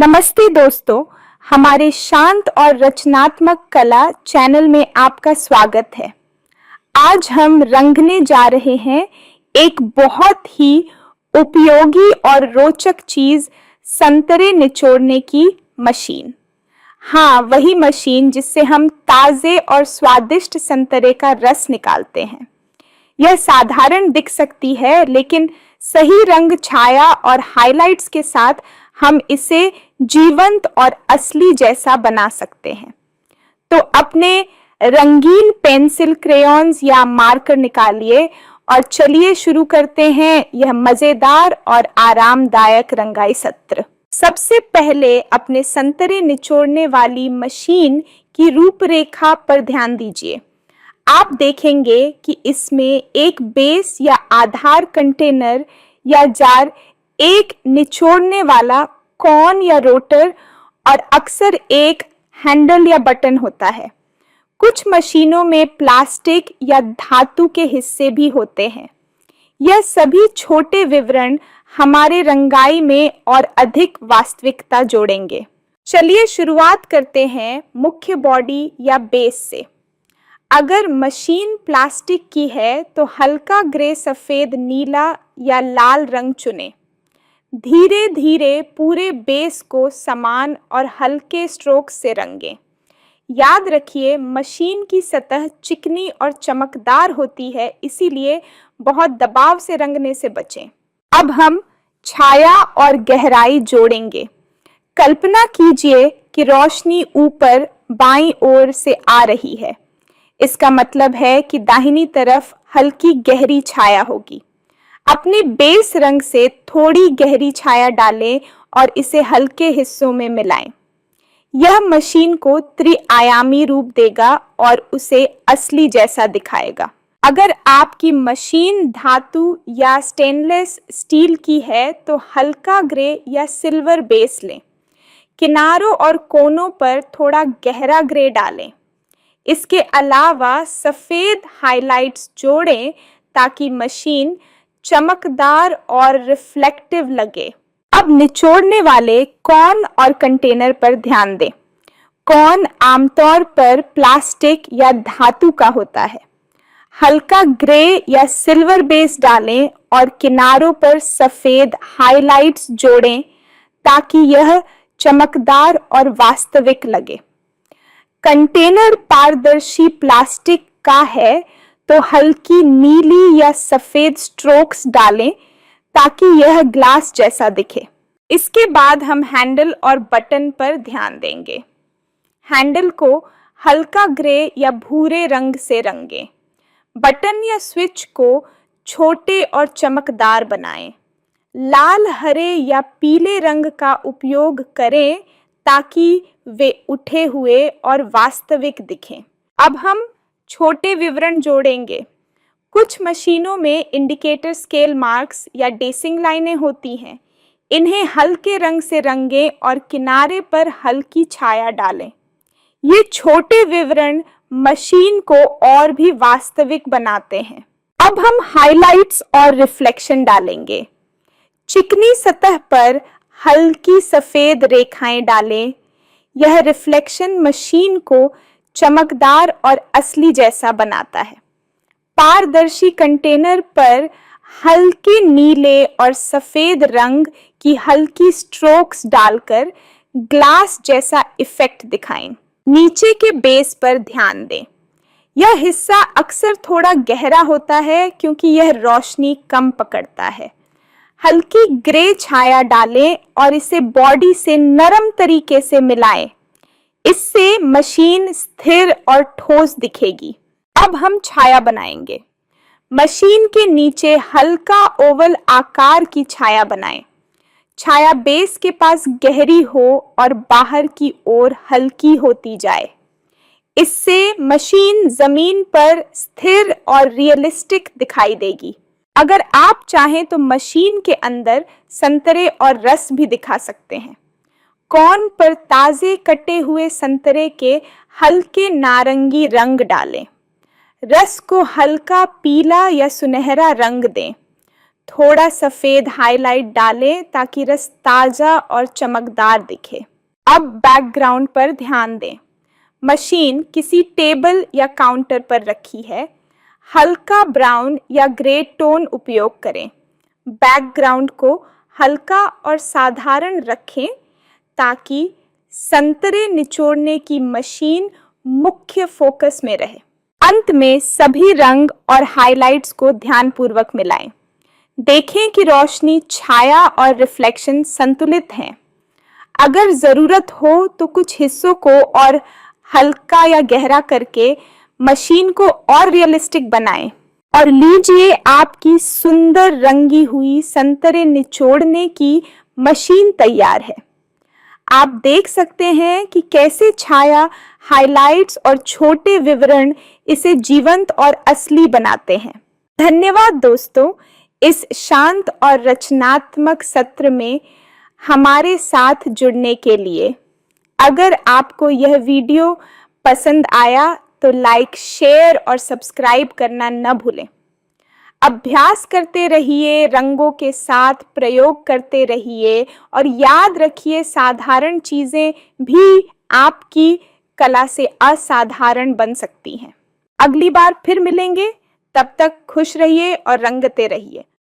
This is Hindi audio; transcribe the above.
नमस्ते दोस्तों, हमारे शांत और रचनात्मक कला चैनल में आपका स्वागत है। आज हम रंगने जा रहे हैं एक बहुत ही उपयोगी और रोचक चीज, संतरे निचोड़ने की मशीन। हाँ, वही मशीन जिससे हम ताजे और स्वादिष्ट संतरे का रस निकालते हैं। यह साधारण दिख सकती है, लेकिन सही रंग, छाया और हाइलाइट्स के साथ हम इसे जीवंत और असली जैसा बना सकते हैं। तो अपने रंगीन पेंसिल, क्रेयॉन्स या मार्कर निकालिए और चलिए शुरू करते हैं यह मजेदार और आरामदायक रंगाई सत्र। सबसे पहले अपने संतरे निचोड़ने वाली मशीन की रूपरेखा पर ध्यान दीजिए। आप देखेंगे कि इसमें एक बेस या आधार कंटेनर या जार, एक निचोड़ने वाला कॉन या रोटर और अक्सर एक हैंडल या बटन होता है। कुछ मशीनों में प्लास्टिक या धातु के हिस्से भी होते हैं। यह सभी छोटे विवरण हमारे रंगाई में और अधिक वास्तविकता जोड़ेंगे। चलिए शुरुआत करते हैं मुख्य बॉडी या बेस से। अगर मशीन प्लास्टिक की है तो हल्का ग्रे, सफेद, नीला या लाल रंग चुनें। धीरे धीरे पूरे बेस को समान और हल्के स्ट्रोक से रंगें। याद रखिए, मशीन की सतह चिकनी और चमकदार होती है, इसीलिए बहुत दबाव से रंगने से बचें। अब हम छाया और गहराई जोड़ेंगे। कल्पना कीजिए कि रोशनी ऊपर बाईं ओर से आ रही है। इसका मतलब है कि दाहिनी तरफ हल्की गहरी छाया होगी। अपने बेस रंग से थोड़ी गहरी छाया डालें और इसे हल्के हिस्सों में मिलाएं। यह मशीन को त्रिआयामी रूप देगा और उसे असली जैसा दिखाएगा। अगर आपकी मशीन धातु या स्टेनलेस स्टील की है तो हल्का ग्रे या सिल्वर बेस लें। किनारों और कोनों पर थोड़ा गहरा ग्रे डालें। इसके अलावा सफेद हाइलाइट्स जोड़ें ताकि मशीन चमकदार और रिफ्लेक्टिव लगे। अब निचोड़ने वाले कॉन और कंटेनर पर ध्यान दें। कॉन आमतौर पर प्लास्टिक या धातु का होता है। हल्का ग्रे या सिल्वर बेस डालें और किनारों पर सफेद हाइलाइट्स जोड़ें ताकि यह चमकदार और वास्तविक लगे। कंटेनर पारदर्शी प्लास्टिक का है तो हल्की नीली या सफेद स्ट्रोक्स डालें ताकि यह ग्लास जैसा दिखे। इसके बाद हम हैंडल और बटन पर ध्यान देंगे। हैंडल को हल्का ग्रे या भूरे रंग से रंगें। बटन या स्विच को छोटे और चमकदार बनाएं। लाल, हरे या पीले रंग का उपयोग करें ताकि वे उठे हुए और वास्तविक दिखें। अब हम छोटे विवरण जोड़ेंगे। कुछ मशीनों में इंडिकेटर, स्केल मार्क्स या डेसिंग लाइनें होती हैं। इन्हें हल्के रंग से रंगें और किनारे पर हल्की छाया डालें। ये छोटे विवरण मशीन को और भी वास्तविक बनाते हैं। अब हम हाइलाइट्स और रिफ्लेक्शन डालेंगे। चिकनी सतह पर हल्की सफेद रेखाएं डालें। यह रिफ्लेक्शन मशीन को चमकदार और असली जैसा बनाता है। पारदर्शी कंटेनर पर हल्के नीले और सफेद रंग की हल्की स्ट्रोक्स डालकर ग्लास जैसा इफेक्ट दिखाएं। नीचे के बेस पर ध्यान दें। यह हिस्सा अक्सर थोड़ा गहरा होता है क्योंकि यह रोशनी कम पकड़ता है। हल्की ग्रे छाया डालें और इसे बॉडी से नरम तरीके से मिलाएं। इससे मशीन स्थिर और ठोस दिखेगी। अब हम छाया बनाएंगे। मशीन के नीचे हल्का ओवल आकार की छाया बनाएं। छाया बेस के पास गहरी हो और बाहर की ओर हल्की होती जाए। इससे मशीन जमीन पर स्थिर और रियलिस्टिक दिखाई देगी। अगर आप चाहें तो मशीन के अंदर संतरे और रस भी दिखा सकते हैं। कॉन पर ताजे कटे हुए संतरे के हल्के नारंगी रंग डालें। रस को हल्का पीला या सुनहरा रंग दें। थोड़ा सफेद हाईलाइट डालें ताकि रस ताजा और चमकदार दिखे। अब बैकग्राउंड पर ध्यान दें। मशीन किसी टेबल या काउंटर पर रखी है। हल्का ब्राउन या ग्रे टोन उपयोग करें। बैकग्राउंड को हल्का और साधारण रखें ताकि संतरे निचोड़ने की मशीन मुख्य फोकस में रहे। अंत में सभी रंग और हाइलाइट्स को ध्यानपूर्वक मिलाएं। देखें कि रोशनी, छाया और रिफ्लेक्शन संतुलित हैं। अगर ज़रूरत हो तो कुछ हिस्सों को और हल्का या गहरा करके मशीन को और रियलिस्टिक बनाएं। और लीजिए, आपकी सुंदर रंगी हुई संतरे निचोड़ने की मशीन तैयार है। आप देख सकते हैं कि कैसे छाया, हाइलाइट्स और छोटे विवरण इसे जीवंत और असली बनाते हैं। धन्यवाद दोस्तों, इस शांत और रचनात्मक सत्र में हमारे साथ जुड़ने के लिए। अगर आपको यह वीडियो पसंद आया तो लाइक, शेयर और सब्सक्राइब करना न भूलें। अभ्यास करते रहिए, रंगों के साथ प्रयोग करते रहिए और याद रखिए, साधारण चीजें भी आपकी कला से असाधारण बन सकती हैं। अगली बार फिर मिलेंगे, तब तक खुश रहिए और रंगते रहिए।